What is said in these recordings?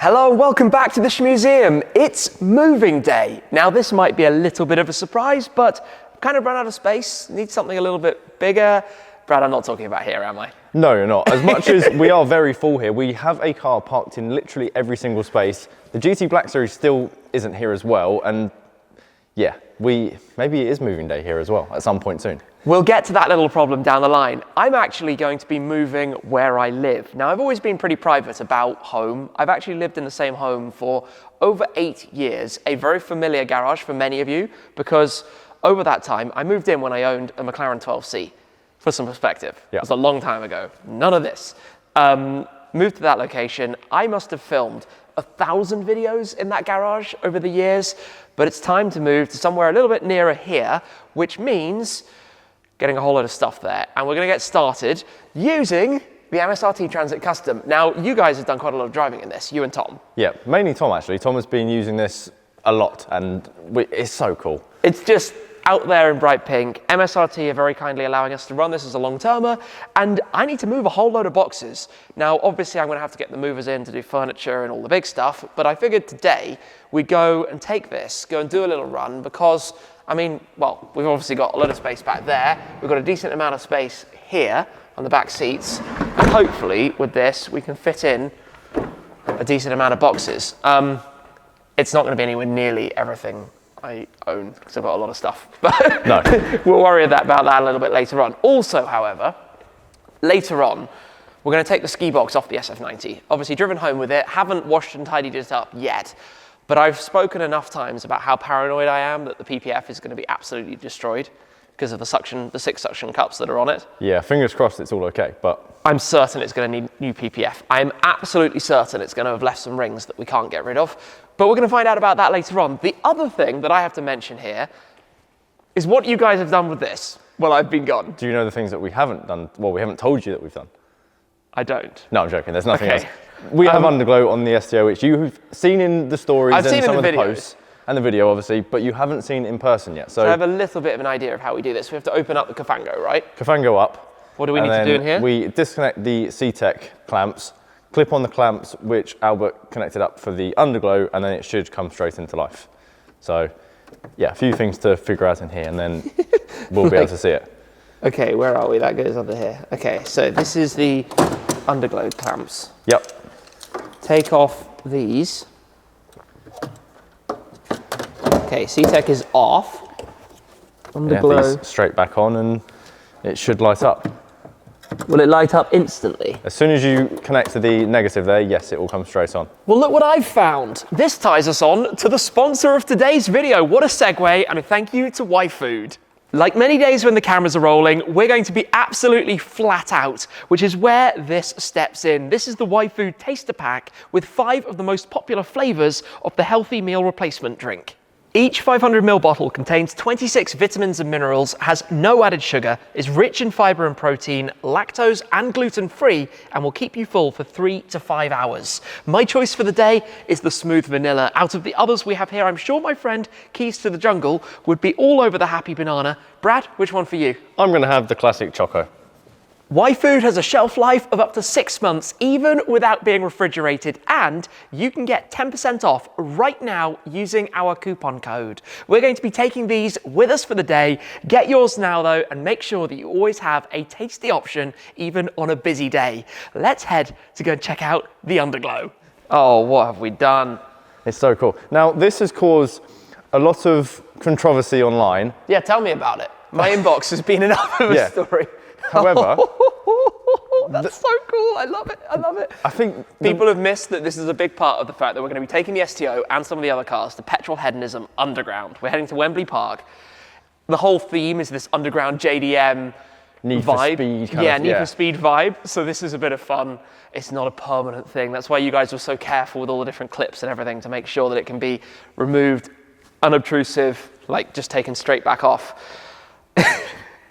Hello and welcome back to the Shmuseum. It's moving day. Now this might be a little bit of a surprise, but I've kind of run out of space, need something a little bit bigger. Brad, I'm not talking about here, am I? No, you're not. As much as we are very full here, we have a car parked in literally every single space. The GT Black Series still isn't here as well, and yeah, maybe it is moving day here as well at some point soon. We'll get to that little problem down the line. I'm actually going to be moving where I live. Now, I've always been pretty private about home. I've actually lived in the same home for over 8 years, a very familiar garage for many of you, because over that time, I moved in when I owned a McLaren 12C. For some perspective, It was a long time ago. None of this. Moved to that location. I must have filmed 1,000 videos in that garage over the years, but it's time to move to somewhere a little bit nearer here, which means getting a whole load of stuff there. And we're going to get started using the MSRT Transit Custom. Now, you guys have done quite a lot of driving in this, you and Tom. Yeah, mainly Tom actually. Tom has been using this a lot and it's so cool. It's just out there in bright pink. MSRT are very kindly allowing us to run this as a long-termer, and I need to move a whole load of boxes. Now, obviously, I'm going to have to get the movers in to do furniture and all the big stuff, but I figured today we'd go and take this, go and do a little run, because, I mean, well, we've obviously got a lot of space back there. We've got a decent amount of space here on the back seats, and hopefully, with this, we can fit in a decent amount of boxes. It's not going to be anywhere nearly everything I own, because I've got a lot of stuff, but no. We'll worry about that a little bit later on. Also, however, later on, we're going to take the ski box off the SF90. Obviously driven home with it, haven't washed and tidied it up yet, but I've spoken enough times about how paranoid I am that the PPF is going to be absolutely destroyed because of the 6 suction cups that are on it. Yeah, fingers crossed it's all okay, but I'm certain it's going to need new PPF. I'm absolutely certain it's going to have left some rings that we can't get rid of, but we're going to find out about that later on. The other thing that I have to mention here is what you guys have done with this while I've been gone. Do you know the things that we haven't done? Well, we haven't told you that we've done. I don't. No, I'm joking. There's nothing else. We have underglow on the STO, which you've seen in the stories and some of the posts and the video, obviously, but you haven't seen in person yet. So I have a little bit of an idea of how we do this. We have to open up the Cafango, right? Cafango up. What do we need to do in here? We disconnect the C-Tech clamps, clip on the clamps, which Albert connected up for the underglow, and then it should come straight into life. So, yeah, a few things to figure out in here, and then we'll be able to see it. Okay, where are we? That goes under here. Okay, so this is the underglow clamps. Yep. Take off these. Okay, C-Tech is off. Underglow. Yeah, these straight back on, and it should light up. Will it light up instantly? As soon as you connect to the negative there, yes, it will come straight on. Well, look what I've found. This ties us on to the sponsor of today's video. What a segue, and a thank you to YFood. Like many days when the cameras are rolling, we're going to be absolutely flat out, which is where this steps in. This is the YFood Taster Pack with 5 of the most popular flavors of the healthy meal replacement drink. Each 500ml bottle contains 26 vitamins and minerals, has no added sugar, is rich in fiber and protein, lactose and gluten-free, and will keep you full for 3 to 5 hours. My choice for the day is the smooth vanilla. Out of the others we have here, I'm sure my friend Keys to the Jungle would be all over the happy banana. Brad, which one for you? I'm going to have the classic Choco. YFood has a shelf life of up to 6 months, even without being refrigerated, and you can get 10% off right now using our coupon code. We're going to be taking these with us for the day. Get yours now, though, and make sure that you always have a tasty option, even on a busy day. Let's head to go and check out the underglow. Oh, what have we done? It's so cool. Now, this has caused a lot of controversy online. Yeah, tell me about it. My inbox has been enough of a story. However, that's so cool. I love it. I love it. I think people have missed that this is a big part of the fact that we're going to be taking the STO and some of the other cars to petrol hedonism underground. We're heading to Wembley Park. The whole theme is this underground JDM Need vibe. For speed Need for Speed vibe. So this is a bit of fun. It's not a permanent thing. That's why you guys were so careful with all the different clips and everything to make sure that it can be removed, unobtrusive, like just taken straight back off.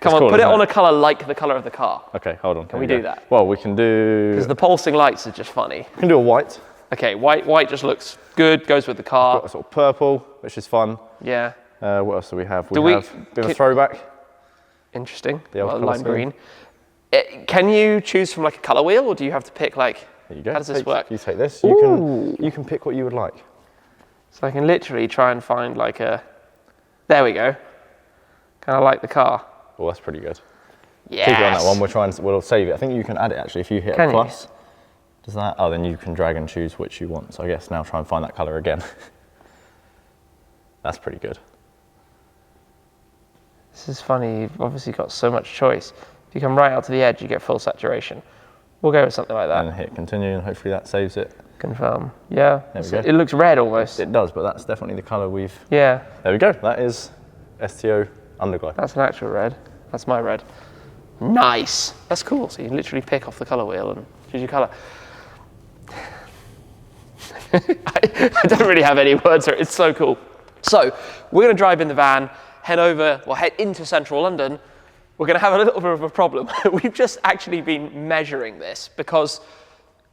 Come on, put it on a colour like the colour of the car. Okay, hold on. Can we do that? Well, we can do... Because the pulsing lights are just funny. We can do a white. Okay, white just looks good, goes with the car. Got a sort of purple, which is fun. Yeah. What else do we have? We have a bit of a throwback. Interesting. The old lime scheme. green. Can you choose from like a colour wheel, or do you have to pick like... There you go. How does this work? You take this. You can pick what you would like. So I can literally try and find like a, there we go. Kind of like the car. Well, that's pretty good. Yes. Keep it on that one. We'll save it. I think you can add it actually if you hit a plus. Does that? Oh, then you can drag and choose which you want. So I guess now try and find that color again. That's pretty good. This is funny. You've obviously got so much choice. If you come right out to the edge, you get full saturation. We'll go with something like that. And hit continue, and hopefully that saves it. Confirm. Yeah. There we go. It looks red almost. It does, but that's definitely the color we've. Yeah. There we go. That is STO Underglow. That's an actual red. That's my red. Nice. That's cool. So you can literally pick off the color wheel and choose your color. I don't really have any words for it. It's so cool. So we're going to drive in the van, head into central London. We're going to have a little bit of a problem. We've just actually been measuring this because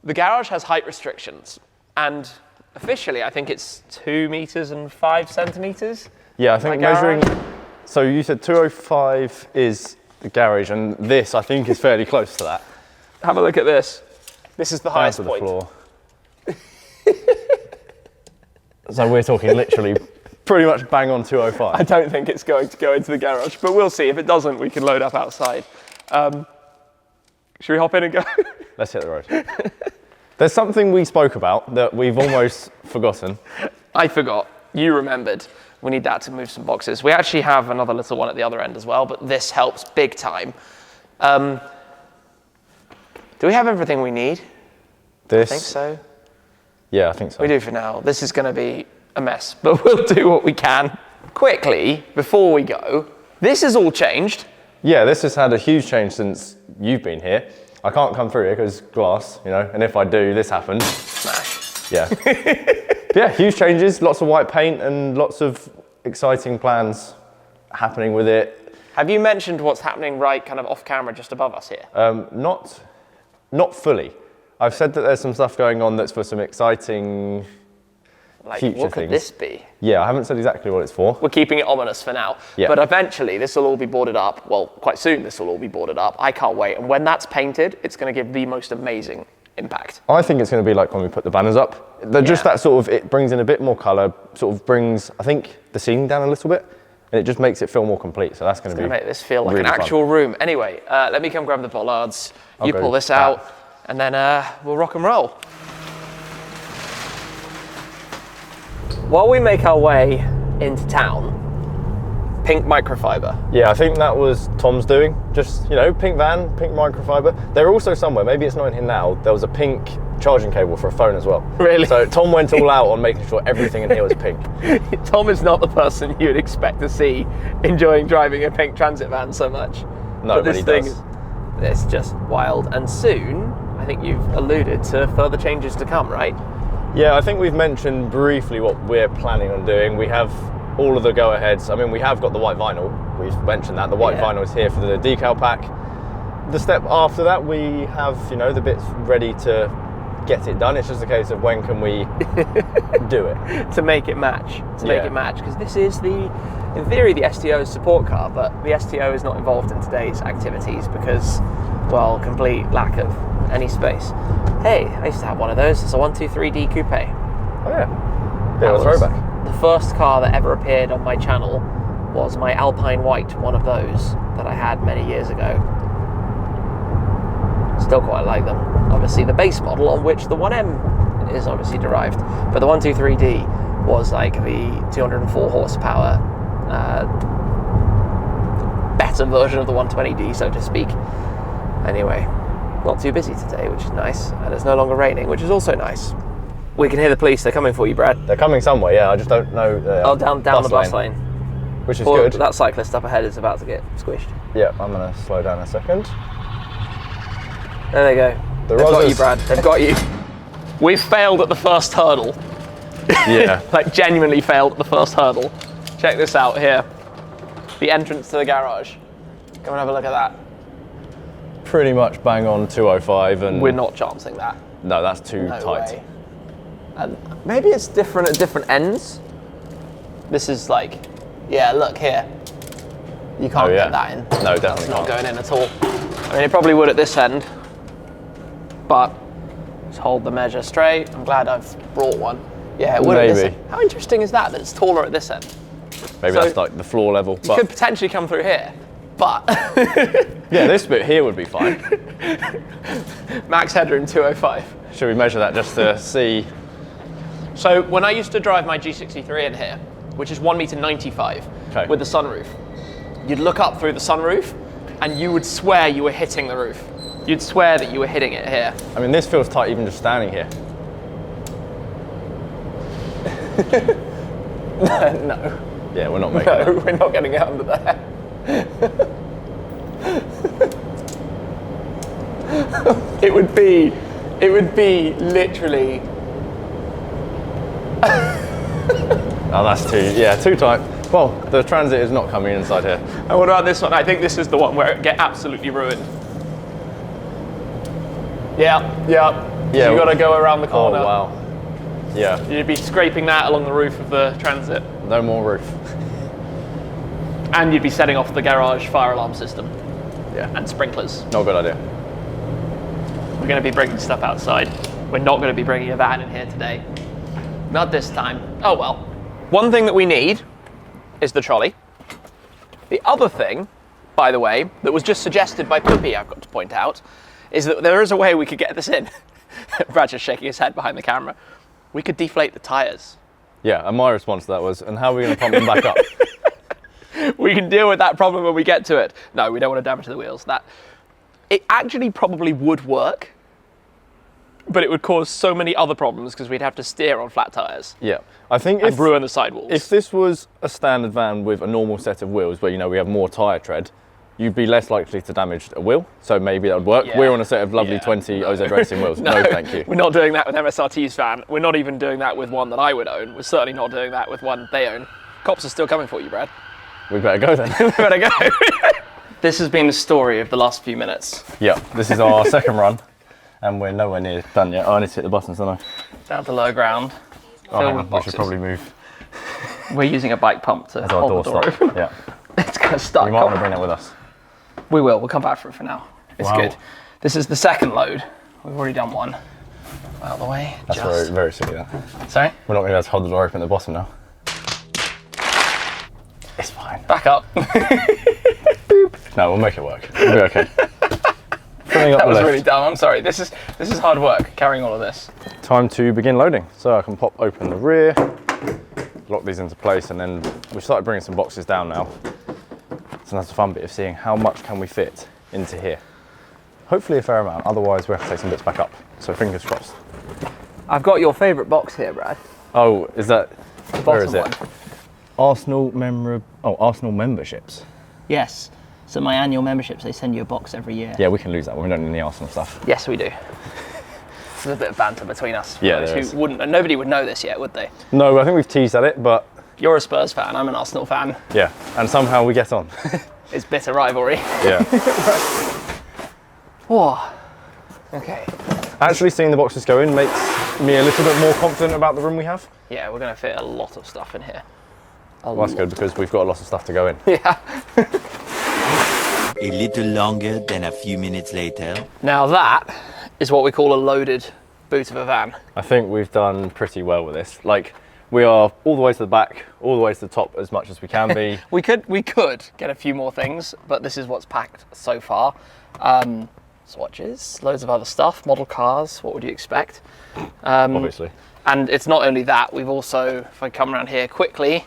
the garage has height restrictions, and officially I think it's 2 meters and 5 centimeters. Yeah, I think measuring. So you said 205 is the garage, and this I think is fairly close to that. Have a look at this. This is the highest point. The floor. So we're talking literally pretty much bang on 205. I don't think it's going to go into the garage, but we'll see. If it doesn't, we can load up outside. Should we hop in and go? Let's hit the road. There's something we spoke about that we've almost forgotten. I forgot. You remembered. We need that to move some boxes. We actually have another little one at the other end as well, but this helps big time. Do we have everything we need? This. I think so. Yeah, I think so. We do for now. This is going to be a mess, but we'll do what we can. Quickly, before we go, this is all changed. Yeah, this has had a huge change since you've been here. I can't come through here because glass, you know, and if I do, this happens. Smash. Yeah. Yeah, huge changes, lots of white paint and lots of exciting plans happening with it. Have you mentioned what's happening right kind of off camera just above us here? Not fully. I've said that there's some stuff going on that's for some exciting future what could things. this be? Yeah, I haven't said exactly what it's for. We're keeping it ominous for now. Yeah. But eventually this will all be boarded up. Well, quite soon this will all be boarded up. I can't wait. And when that's painted, it's going to give the most amazing impact. I think it's going to be like when we put the banners up. Just that sort of, it brings in a bit more colour, sort of brings, I think, the ceiling down a little bit, and it just makes it feel more complete. So that's going to make this feel like really an actual room. Anyway, let me come grab the bollards. You pull this out, and then we'll rock and roll. While we make our way into town, pink microfiber. Yeah, I think that was Tom's doing. Just, you know, pink van, pink microfiber. There are also somewhere, maybe it's not in here now, there was a pink charging cable for a phone as well. Really? So Tom went all out on making sure everything in here was pink. Tom is not the person you'd expect to see enjoying driving a pink transit van so much. No, but he does. It's just wild. And soon, I think you've alluded to further changes to come, right? Yeah, I think we've mentioned briefly what we're planning on doing. We have all of the go-aheads. I mean, we have got the white vinyl. We've mentioned that. The white vinyl is here for the decal pack. The step after that, we have, you know, the bits ready to get it done. It's just a case of when can we do it. To make it match. Make it match. Because this is in theory, the STO's support car, but the STO is not involved in today's activities because, well, complete lack of any space. Hey, I used to have one of those. It's a 123D coupe. Oh yeah. Bit of a throwback. The first car that ever appeared on my channel was my Alpine White, one of those that I had many years ago. Still quite like them. Obviously the base model on which the 1M is obviously derived, but the 123D was like the 204 horsepower better version of the 120D, so to speak. Anyway, not too busy today, which is nice, and it's no longer raining, which is also nice. We can hear the police. They're coming for you, Brad. They're coming somewhere, yeah. I just don't know. Down the bus lane. Which is good. That cyclist up ahead is about to get squished. Yeah, I'm going to slow down a second. There they go. They've got you, Brad. They've got you. We've failed at the first hurdle. Yeah. Like, genuinely failed at the first hurdle. Check this out here. The entrance to the garage. Come and have a look at that. Pretty much bang on 205 and... We're not chancing that. No, that's too tight. Way. And maybe it's different at different ends. This is like, yeah, look here. You can't get that in. No, definitely That's not going in at all. I mean, it probably would at this end, but Just hold the measure straight. I'm glad I've brought one. Yeah, it would at this Maybe. end. How interesting is that it's taller at this end? Maybe So- that's like the floor level. You But could potentially come through here, but yeah, this bit here would be fine. max headroom 205. Should we measure that just to see? So when I used to drive my G63 in here, which is 1.95 m Okay. with the sunroof, you'd look up through the sunroof and you would swear you were hitting the roof. You'd swear that you were hitting it here. I mean, this feels tight even just standing here. No, Yeah, we're not making no, it. we're not getting it under there. It would be literally. Oh, that's too tight. Well, the Transit is not coming inside here. And what about this one? I think this is the one where it get absolutely ruined. Yeah. Yeah. You got to go around the Oh, corner. wow. Yeah, You'd be scraping that along the roof of the Transit, no more roof. and you'd be setting off the garage fire alarm system Yeah, and sprinklers. not a good idea. We're going to be bringing stuff outside. We're not going to be bringing a van in here today. Not this time. Oh well. One thing that we need is the trolley. The other thing, by the way, that was just suggested by Poopy, I've got to point out, is that there is a way we could get this in. Brad's just shaking his head behind the camera. We could deflate the tyres. Yeah, and my response to that was, and how are we going to pump them back up? We can deal with that problem when we get to it. No, we don't want to damage the wheels. It actually probably would work, but it would cause so many other problems because we'd have to steer on flat tyres Yeah, I think and ruin the sidewalls. if this was a standard van with a normal set of wheels where, you know, we have more tyre tread, you'd be less likely to damage a wheel, so maybe that would work. Yeah. We're on a set of lovely Yeah. 20 OZ Racing wheels. No, thank you. We're not doing that with MSRT's van. We're not even doing that with one that I would own. We're certainly not doing that with one they own. Cops are still coming for you, Brad. We better go then. We better go. This has been the story of the last few minutes. Yeah, this is our second run, and we're nowhere near done yet. Oh, I need to hit the buttons, don't I? Down to low ground. Oh, Filled hang with on, we boxes. should probably move We're using a bike pump to as our door hold the door stop. open. Yeah, It's going to start. we might want to bring that with us. We will. We'll come back for it for now. It's Wow. good. This is the second load. We've already done one. Out of the way. That's very, very silly, that. Sorry? We're not going to be able to hold the door open at the bottom now. It's fine. Back up. No, we'll make it work. We'll be okay. Filling up That the was lift. really dumb. I'm sorry. This is hard work carrying all of this. Time to begin loading. So I can pop open the rear, lock these into place, and then we've started bringing some boxes down now. So that's the fun bit of seeing how much can we fit into here. Hopefully a fair amount, otherwise we have to take some bits back up. So fingers crossed. I've got your favourite box here, Brad. Oh, is that, The where bottom is it? one. Arsenal memberships. Yes. So my annual memberships, they send you a box every year. Yeah, we can lose that one. We don't need any Arsenal stuff. Yes, we do. There's a bit of banter between us. Yeah, Those there who is. wouldn't, and nobody would know this yet, would they? No, I think we've teased at it, but You're a Spurs fan. I'm an Arsenal fan. yeah, and somehow we get on. It's bitter rivalry. Yeah. Whoa. Okay. Actually seeing the boxes go in makes me a little bit more confident about the room we have. Yeah, we're going to fit a lot of stuff in here. Well, that's good because we've got a lot of stuff to go in. Yeah. A little longer than a few minutes later. Now that is what we call a loaded boot of a van. I think we've done pretty well with this. Like, we are all the way to the back, all the way to the top as much as we can be. We could get a few more things, but this is what's packed so far. Swatches, loads of other stuff, model cars, what would you expect? Obviously. And it's not only that, we've also, if I come around here quickly,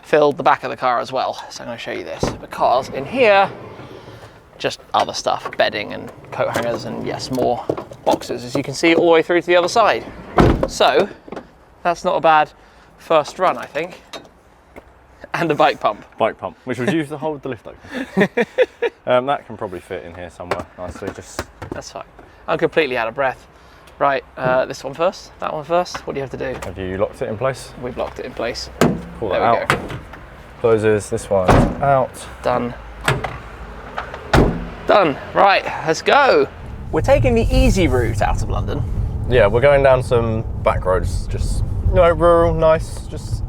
filled the back of the car as well. So I'm going to show you this, because in here, just other stuff, bedding and coat hangers and yes, more boxes, as you can see all the way through to the other side. So that's not a bad first run, I think. And a bike pump. Bike pump, which was used to hold the lift open. That can probably fit in here somewhere nicely. Just That's fine. I'm completely out of breath. Right, this one first, that one first. What do you have to do? have you locked it in place? We've locked it in place. Pull There that we out. go. Closes. This one out. Done. Done. Right, let's go. We're taking the easy route out of London. Yeah, we're going down some back roads. Just rural, nice. Just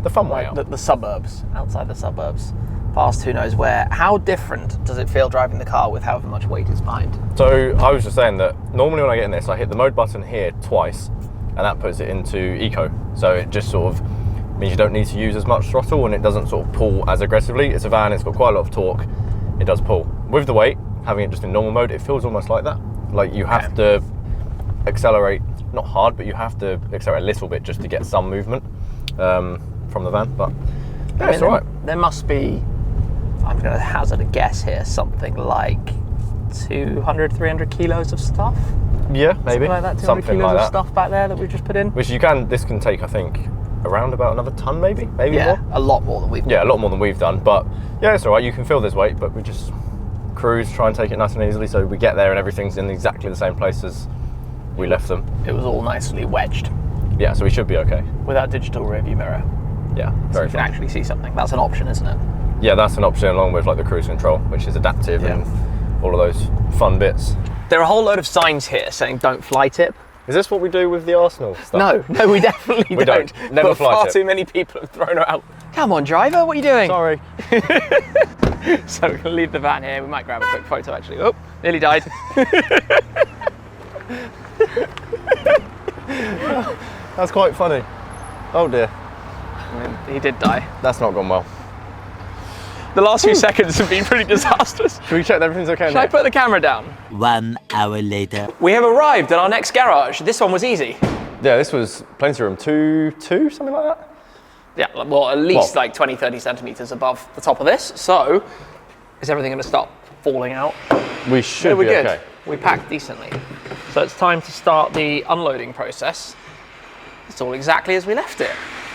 the fun way out. The suburbs, outside the suburbs. past who knows where. How different does it feel driving the car with however much weight is behind? So I was just saying that normally when I get in this, I hit the mode button here twice, and that puts it into eco. So it just sort of means you don't need to use as much throttle, and it doesn't sort of pull as aggressively. It's a van, it's got quite a lot of torque. It does pull. With the weight, having it just in normal mode, it feels almost like that. Like you have to accelerate, not hard, but you have to accelerate a little bit just to get some movement from the van. But yeah, it's all right. There must be, I'm going to hazard a guess here, something like 200, 300 kilos of stuff? Yeah, maybe. Something like that, 200 Something kilos like of that. stuff back there that we've just put in? Which this can take, I think, around about another ton, maybe Yeah, more. a lot more than we've done. Yeah, a lot more than we've done. But yeah, it's all right. You can feel there's weight, but we just cruise, try and take it nice and easily, so we get there and everything's in exactly the same place as we left them. It was all nicely wedged Yeah, so we should be okay. with our digital rearview mirror. Yeah, So very you can fun. actually see something. That's an option, isn't it? Yeah, that's an option along with like the cruise control, which is adaptive and all of those fun bits. There are a whole load of signs here saying don't fly tip. Is this what we do with the Arsenal stuff? No, we definitely We don't. Never but fly far tip. too many people have thrown it out. Come on, driver, what are you doing? Sorry. So we're gonna leave the van here. We might grab a quick photo actually. Oh, nearly died. That's quite funny. Oh dear. He did die. That's not gone well. The last few seconds have been pretty disastrous. Should we check that everything's okay Should I put the camera down? 1 hour later. We have arrived at our next garage. This one was easy. Yeah, this was plenty room, two, something like that. Yeah, well, at least Well- like 20, 30 centimeters above the top of this. So, is everything gonna stop falling out? We should We're be good. okay. We packed decently. So it's time to start the unloading process. It's all exactly as we left it.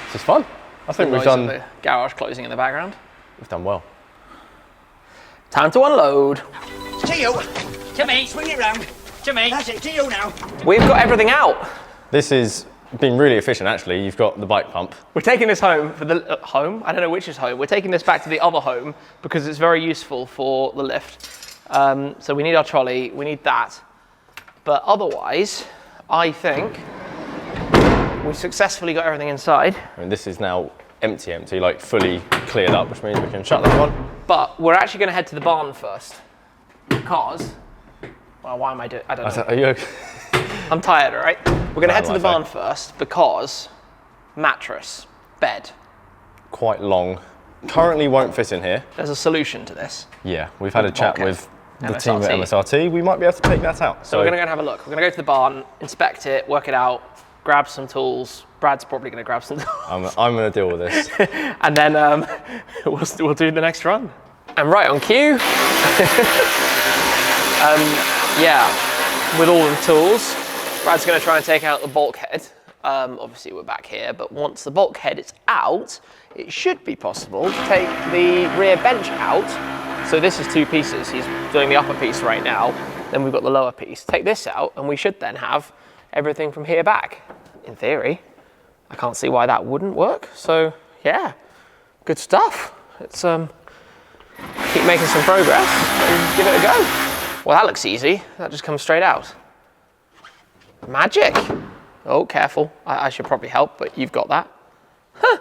This is fun. I think Noise we've of done the garage closing in the background. well. Time to unload. To you. To me. Swing it round. To me. That's it. To you now. We've got everything out. This has been really efficient actually. You've got the bike pump. We're taking this home for the home. I don't know which is home. We're taking this back to the other home because it's very useful for the lift. So we need our trolley. We need that. But otherwise, I think we successfully got everything inside. I mean, this is now empty, like fully cleared up, which means we can shut that one. But we're actually going to head to the barn first because, well, why am I doing? I don't know. Are you okay? I'm tired. All right. We're going to head to the my barn first because mattress, bed. Quite long. Currently won't fit in here. There's a solution to this. Yeah, we've had a chat bulkhead. with the team at MSRT. MSRT. We might be able to take that out. So we're going to go and have a look. We're going to go to the barn, inspect it, work it out, grab some tools. Brad's probably going to grab some tools. I'm going to deal with this. And then we'll do the next run. And right on cue. Yeah, with all the tools, Brad's going to try and take out the bulkhead. Obviously we're back here, but once the bulkhead is out, it should be possible to take the rear bench out. So this is two pieces. He's doing the upper piece right now. Then we've got the lower piece. Take this out, and we should then have everything from here back. In theory, I can't see why that wouldn't work. So yeah, good stuff. Let's keep making some progress and give it a go. Well, that looks easy. That just comes straight out. Magic. Oh, careful. I should probably help, but you've got that. Huh.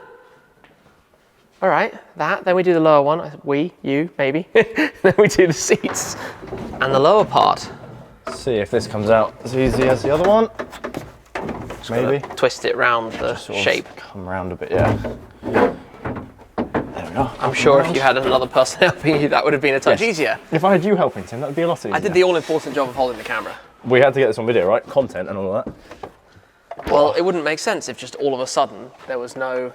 All right, that. Then we do the lower one. We, you, maybe. Then we do the seats and the lower part. See if this comes out as easy as the other one. Maybe. Twist it round the Sort of shape. Come round a bit, yeah. There we are. I'm sure if you had another person helping you, that would have been a touch Yes. easier. If I had you helping, Tim, that would be a lot easier. I did the all-important job of holding the camera. We had to get this on video, right? Content and all of that. Well, it wouldn't make sense if just all of a sudden there was no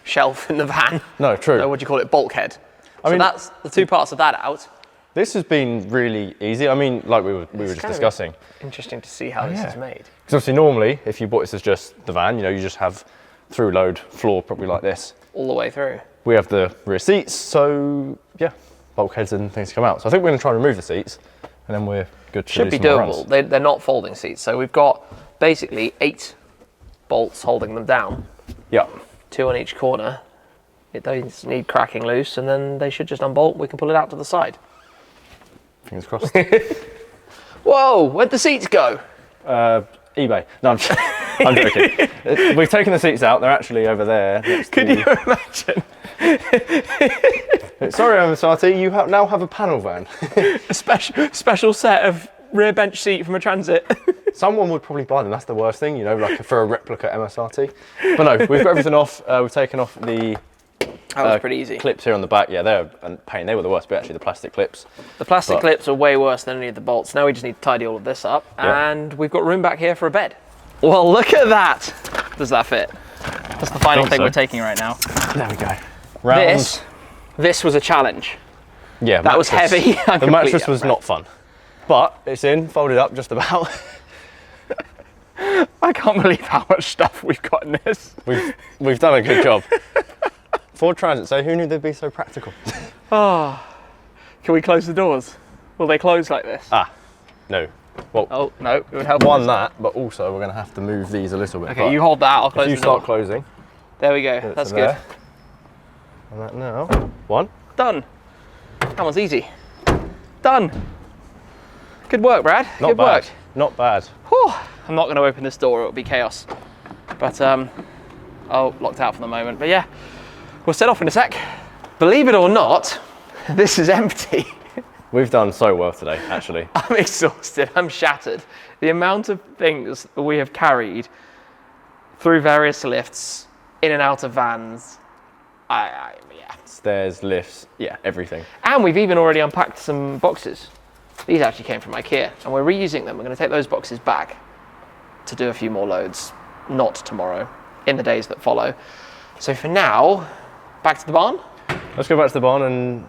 shelf in the van. No, true. No, what do you call it? Bulkhead. I So mean- that's the two parts of that out. This has been really easy. I mean, like we were just kind of discussing. Interesting to see how this is made. Because obviously normally, if you bought this as just the van, you know, you just have through load floor probably like this. All the way through. We have the rear seats, so yeah, bulkheads and things come out. So I think we're gonna try and remove the seats and then we're good to Should do be some more doable. runs. They're not folding seats. So we've got basically 8 bolts holding them down, Yeah. 2 on each corner. It does need cracking loose, and then they should just unbolt. We can pull it out to the side. Fingers crossed. Whoa, where'd the seats go? eBay. No, I'm joking. We've taken the seats out. They're actually over there. next Could to- you imagine? Sorry, MSRT, you now have a panel van. A special set of rear bench seat from a Transit. Someone would probably buy them. That's the worst thing, you know, like for a replica MSRT. But no, we've got everything off. We've taken off the That was pretty easy. clips here on the back. Yeah, they're a pain. They were the worst bit, actually, the plastic clips. The plastic clips are way worse than any of the bolts. Now we just need to tidy all of this up, and we've got room back here for a bed. Well, look at that. Does that fit? That's the final thing we're taking right now. There we go. Round. This was a challenge. Yeah, That was heavy. The mattress was not fun, but it's in, folded up just about. I can't believe how much stuff we've got in this. We've done a good job. Ford Transit, so who knew they'd be so practical? Oh, can we close the doors? Will they close like this? No. Well, Oh, no, it would help. one that, but also we're going to have to move these a little bit. Okay, But you hold that, I'll close if you the door. start closing. There we go, that's to good. there. And that now. One. Done. That one's easy. Done. Good work, Brad. Not good bad. work. Not bad. Whew. I'm not going to open this door, it'll be chaos. But, oh, locked out for the moment. But yeah, we'll set off in a sec. Believe it or not, this is empty. We've done so well today, actually. I'm exhausted, I'm shattered. The amount of things that we have carried through various lifts, in and out of vans, yeah. Stairs, lifts, yeah, everything. And we've even already unpacked some boxes. These actually came from IKEA, and we're reusing them. We're going to take those boxes back to do a few more loads, not tomorrow, in the days that follow. So for now, back to the barn. Let's go back to the barn and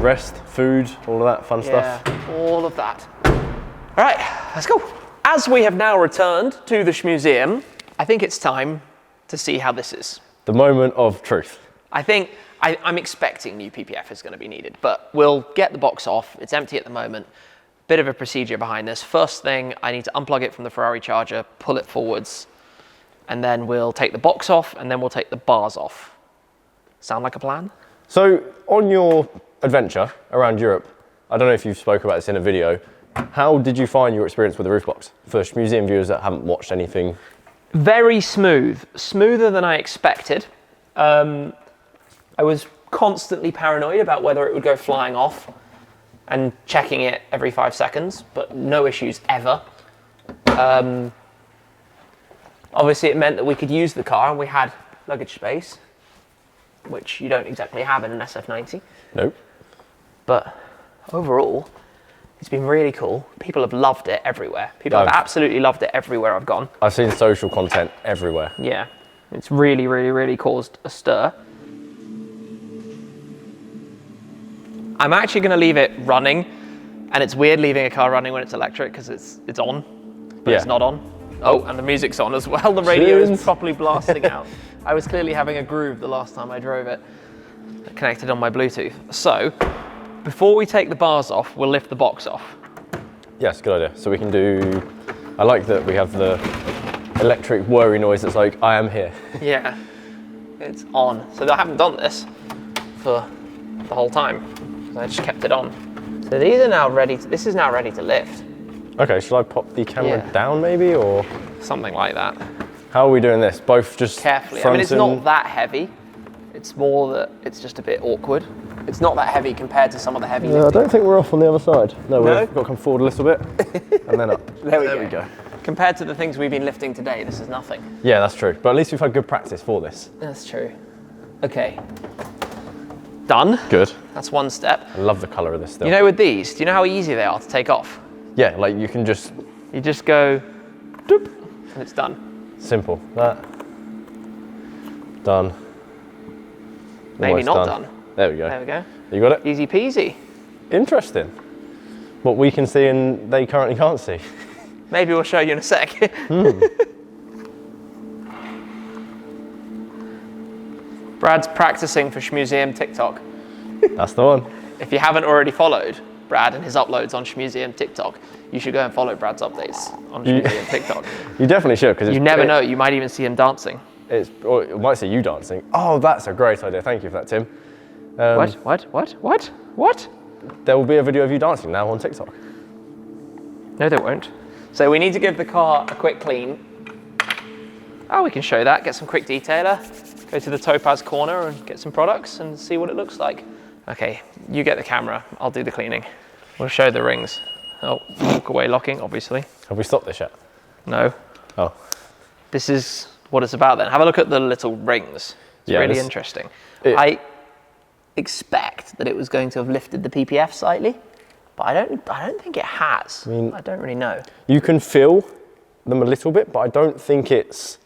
rest, food, all of that fun stuff. Yeah, all of that. All right, let's go. As we have now returned to the Shmuseum, I think it's time to see how this is. The moment of truth. I think I'm expecting new PPF is going to be needed, but we'll get the box off. It's empty at the moment. Bit of a procedure behind this. First thing, I need to unplug it from the Ferrari charger, pull it forwards, and then we'll take the box off, and then we'll take the bars off. Sound like a plan? So on your adventure around Europe, I don't know if you've spoke about this in a video, how did you find your experience with the roof box? For museum viewers that haven't watched anything. Very smooth, smoother than I expected. I was constantly paranoid about whether it would go flying off and checking it every 5 seconds, but no issues ever. Obviously it meant that we could use the car and we had luggage space, which you don't exactly have in an SF90. Nope. But overall, it's been really cool. People have loved it everywhere. People have absolutely loved it everywhere I've gone. I've seen social content everywhere. Yeah, it's really, really, really caused a stir. I'm actually going to leave it running, and it's weird leaving a car running when it's electric because it's on, but it's not on. Oh, and the music's on as well. The radio is properly blasting out. I was clearly having a groove the last time I drove it, connected on my Bluetooth. So, before we take the bars off, we'll lift the box off. Yes, good idea. So we can do, I like that we have the electric worry noise that's like, I am here. Yeah, it's on. So I haven't done this for the whole time. I just kept it on. So these are now ready, this is now ready to lift. Okay, should I pop the camera down maybe, or? Something like that. How are we doing this? Both just Carefully. I mean, it's not that heavy. It's more that it's just a bit awkward. It's not that heavy compared to some of the heavy I don't think we're off on the other side. No, No? we've got to come forward a little bit, and then up. There we go. Compared to the things we've been lifting today, this is nothing. Yeah, that's true. But at least we've had good practice for this. That's true. Okay. Done. Good. That's one step. I love the colour of this still. You know, with these, do you know how easy they are to take off? Yeah, like you can just... You just go, doop, and it's done. Simple. That. Done. Maybe Almost not done. There we go. There we go. You got it? Easy peasy. Interesting. What we can see and they currently can't see. Maybe we'll show you in a sec. Brad's practicing for Shmuseum TikTok. That's the one. If you haven't already followed Brad and his uploads on Shmuseum TikTok, you should go and follow Brad's updates on Shmuseum TikTok. You definitely should, because You never know, you might even see him dancing. Or it might see you dancing. Oh, that's a great idea. Thank you for that, Tim. What? There will be a video of you dancing now on TikTok. No, there won't. So we need to give the car a quick clean. Oh, we can show that, get some quick detailer, go to the Topaz corner and get some products and see what it looks like. Okay, you get the camera, I'll do the cleaning. We'll show the rings. Oh, walk away locking, obviously. Have we stopped this yet? No. Oh. This is what it's about then. Have a look at the little rings. It's really interesting. I expect that it was going to have lifted the PPF slightly, but I don't think it has. I don't really know. You can feel them a little bit, but I don't think it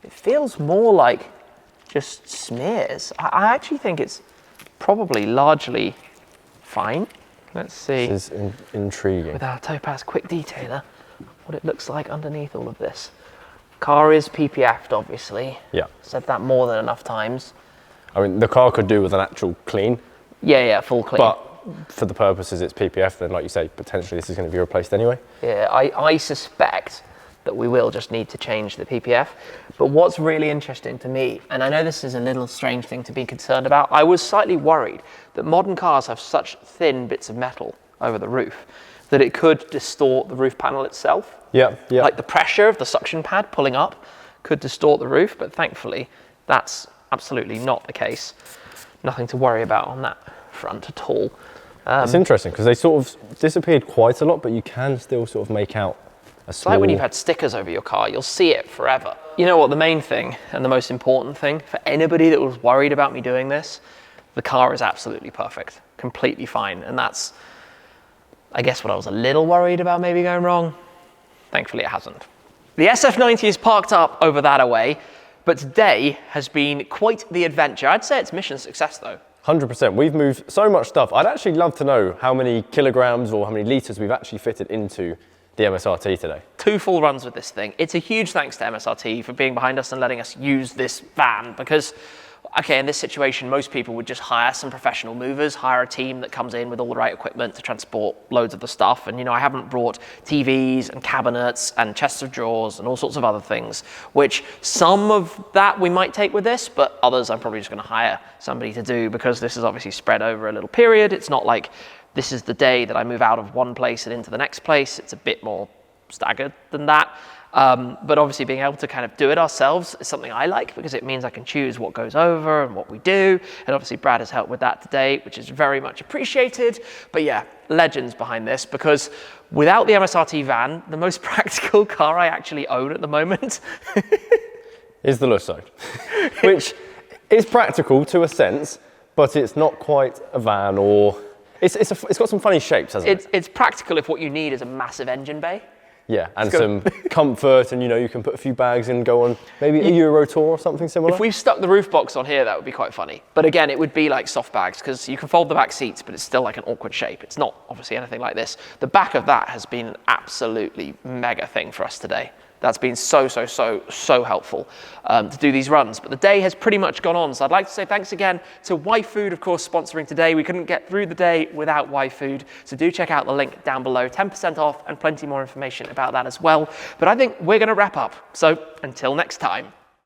feels more like just smears. I actually think it's probably largely fine. Let's see. This is intriguing. With our Topaz quick detailer, what it looks like underneath all of this. Car is PPF'd, obviously. Yeah. Said that more than enough times. I mean, the car could do with an actual clean. Yeah, full clean. But for the purposes it's PPF, then like you say, potentially this is going to be replaced anyway. Yeah, I suspect that we will just need to change the PPF. But what's really interesting to me, and I know this is a little strange thing to be concerned about, I was slightly worried that modern cars have such thin bits of metal over the roof that it could distort the roof panel itself. Yeah. Like the pressure of the suction pad pulling up could distort the roof, but thankfully that's absolutely not the case. Nothing to worry about on that front at all. It's interesting because they sort of disappeared quite a lot, but you can still sort of make out a small... It's like when you've had stickers over your car, you'll see it forever. You know what, the main thing and the most important thing for anybody that was worried about me doing this, the car is absolutely perfect, completely fine. And that's, I guess, what I was a little worried about maybe going wrong. Thankfully it hasn't. The SF90 is parked up over that away, but today has been quite the adventure. I'd say it's mission success though. 100%. We've moved so much stuff. I'd actually love to know how many kilograms or how many litres we've actually fitted into the MSRT today. 2 full runs with this thing. It's a huge thanks to MSRT for being behind us and letting us use this van because, okay, in this situation, most people would just hire some professional movers, hire a team that comes in with all the right equipment to transport loads of the stuff. And, you know, I haven't brought TVs and cabinets and chests of drawers and all sorts of other things, which some of that we might take with this, but others I'm probably just going to hire somebody to do because this is obviously spread over a little period. It's not like this is the day that I move out of one place and into the next place. It's a bit more staggered than that. But obviously being able to kind of do it ourselves is something I like because it means I can choose what goes over and what we do. And obviously Brad has helped with that today, which is very much appreciated. But yeah, legends behind this because without the MSRT van, the most practical car I actually own at the moment is the Lusso, which is practical to a sense, but it's not quite a van or... It's got some funny shapes, hasn't it? It's practical if what you need is a massive engine bay. Yeah, and some comfort, and you know, you can put a few bags in and go on maybe a Euro tour or something similar. If we stuck the roof box on here, that would be quite funny. But again, it would be like soft bags because you can fold the back seats, but it's still like an awkward shape. It's not obviously anything like this. The back of that has been an absolutely mega thing for us today. That's been so helpful to do these runs. But the day has pretty much gone on. So I'd like to say thanks again to YFood, of course, sponsoring today. We couldn't get through the day without YFood. So do check out the link down below. 10% off and plenty more information about that as well. But I think we're going to wrap up. So until next time.